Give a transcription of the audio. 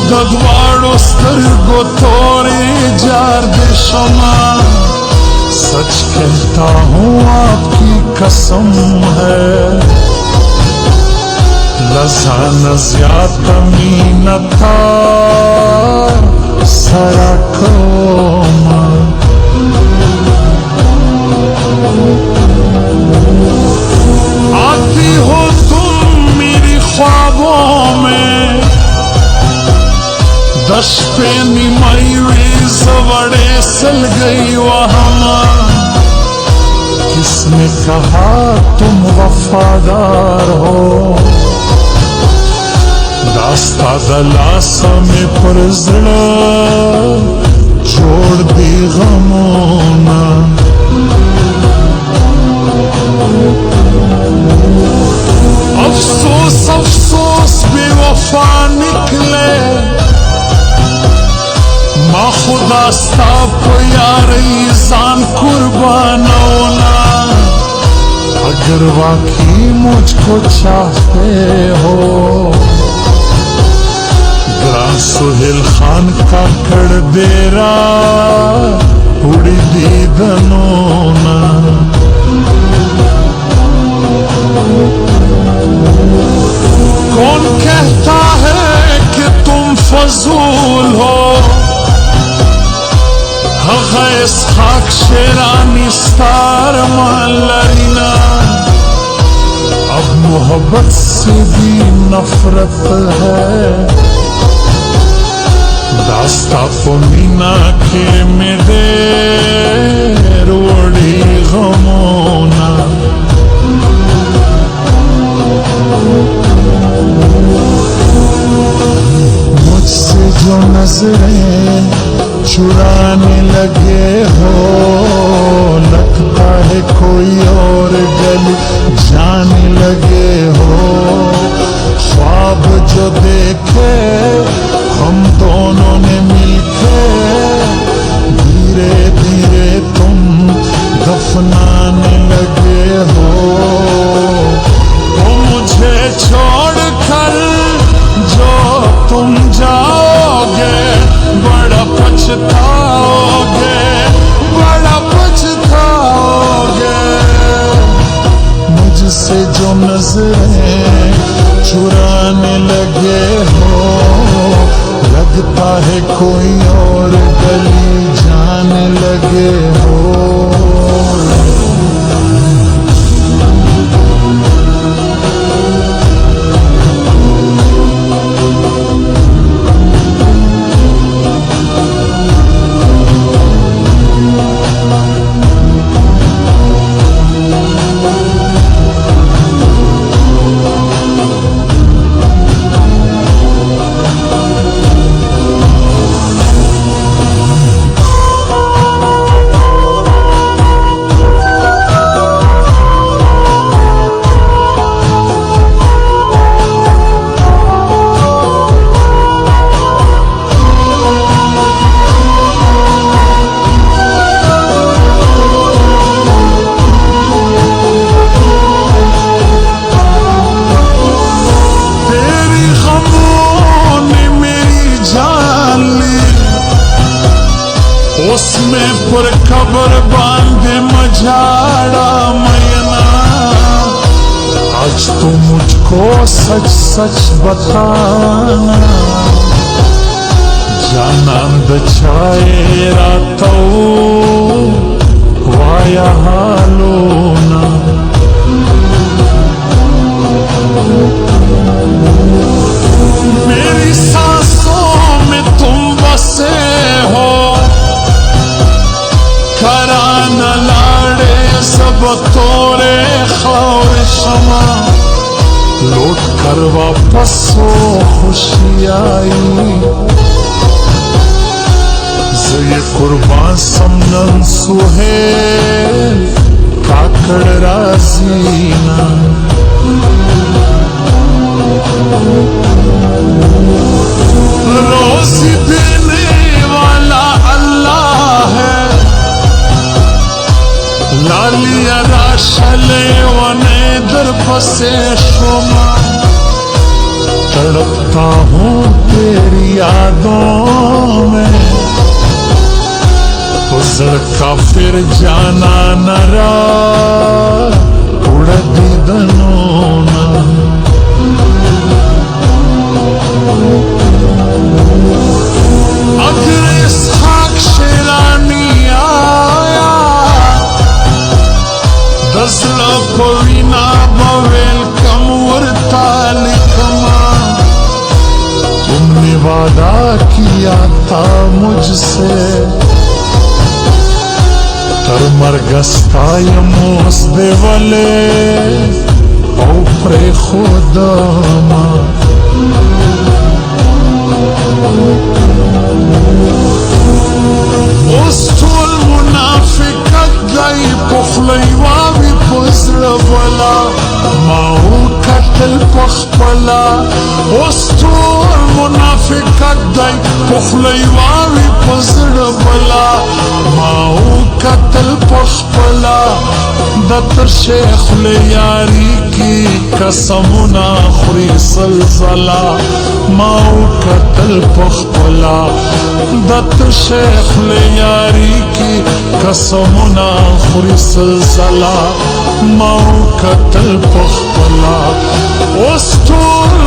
ददवाड़ो स्तरगो तोरे जार दे शमा, सच कहता हूँ आपकी कसम है, लजान ज्यादा मीनता सारा कोमा। आती हो तुम मेरी ख्वाबों में, दश पे निमाई जवड़े सल गई वहां, किसने कहा तुम वफादार हो, दास्ता दलासा में परजड़ा छोड़ दी गमोना। अफसोस अफसोस बेवफा निकले, माँ खुदास्ता को यार ईसान कुर्बान होना। अगर वाकई मुझको चाहते हो, ग्रां सुहेल खान का कड़ देरा उड़ी दीदनोना। कौन कहता है कि तुम फजूल हो, हगैस खाक शेरानी स्तार मालरीना। अब मोहब्बत से भी नफरत है, दास्ता मीना के मेरे रोड़ी गमोना। मुझसे जो नजरें चुराने लगे हो, लगता है कोई और गली जाने लगे हो। ख्वाब जो देखे हम दोनों ने मिलके, धीरे धीरे तुम दफनाने लगे हो। तो मुझे छोड़कर जो तुम जाओगे, बड़ा पछताओगे, बड़ा पछताओगे। मुझसे जो नजरें चुराने लगे हो, लगता है कोई और गली जाने लगे हो। उसमें पर खबर बांधे मझाड़ा मैना। आज तो मुझको सच सच बताना, जानंद छाए रातों वाया हालोना। मेरी सांसों में तुम बसे हो, करान लाड़े सब तोरे खौर शमा। लौट कर वापस हो खुशी आई, ये कुर्बान समनन सुहेल काकड़ राजीना। रोजी देने वाला अल्लाह है, लालिया राशले वने दर पसे शोमा। तड़प रहता हूँ तेरी यादों में, उजड़ का फिर जाना न रहा उड़दी दनोना। अगर इसहाक शेरानी आया दसला कोई ना बवेल कम वरताल कमा। तुमने वादा किया था मुझसे तर मरगस्तायमोस देवले औ pray खुदमा। Ostul munafiqat dai pukhlaiwawi puzravala mau katel pakhpala। Ostul munafiqat dai pukhlaiwawi puzravala mau katel pakhpala। दत शेख ले यारी की कसमुना खुरी सलसला माऊ कतल पखपला। दत शेख ले यारी की कसमुना खुरी सलसला माऊ कतल पखपला। ओस्तूर